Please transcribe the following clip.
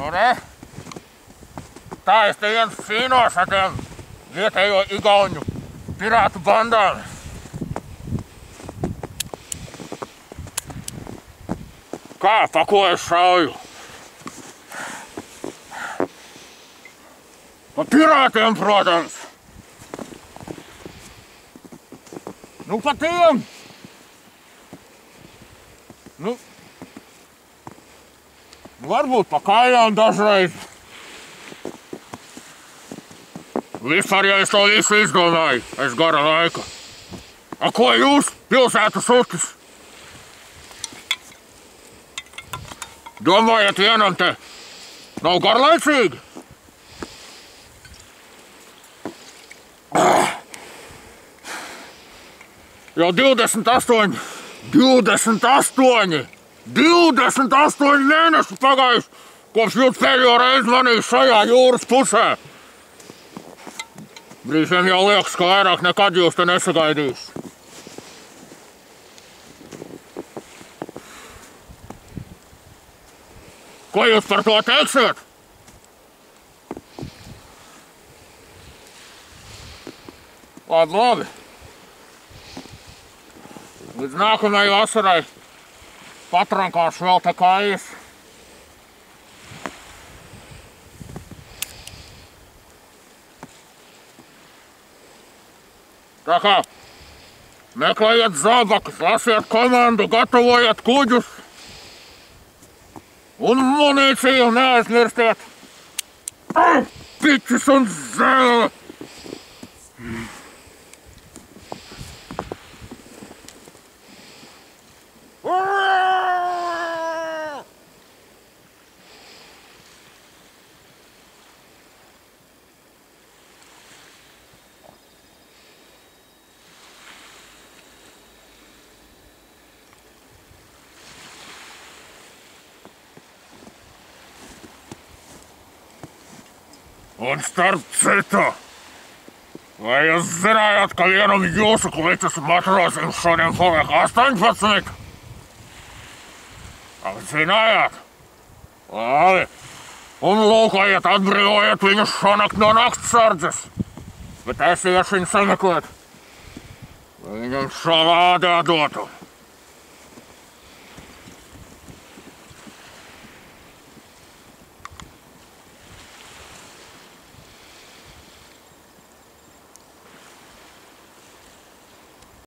No ne. Taistelijan Sinossa tiem vietējo igauņu pirātu bandām. Kā, pa ko es šauju? Pa pirātiem, protams. Nu, pa tiem. Nu, varbūt pa kājām dažreiz. Vispār, ja es to visu izdomāju, es gara laika. A ko jūs, pilsētu sutis? Domājat, vienam te nav garlaicīgi? Jau 28 mēneši pagājuši, kopš jūs pēdējo reizi manī šajā jūras pusē. Brīžiem jau liekas, ka vairāk nekad jūs te nesagaidīs. Ko jūs par to teiksiet? Labi. Līdz nākamajai vasarai patrankāšu vēl te kājas. Tā kā meklējiet zābakus, lasiet komandu, gatavojiet kuģus un munīciju neaizmirstiet. Piķis un zēle! Un starp citu, vai jūs zinājāt, ka vienam jūsu kliķis matrosim šodien paliek 18? Zinājāt? Labi. Un lūkojiet, atbrīvojiet viņus šonakt no naktsardzes. Bet es iešu viņu sameklēt, lai viņam šo vārdu dotu.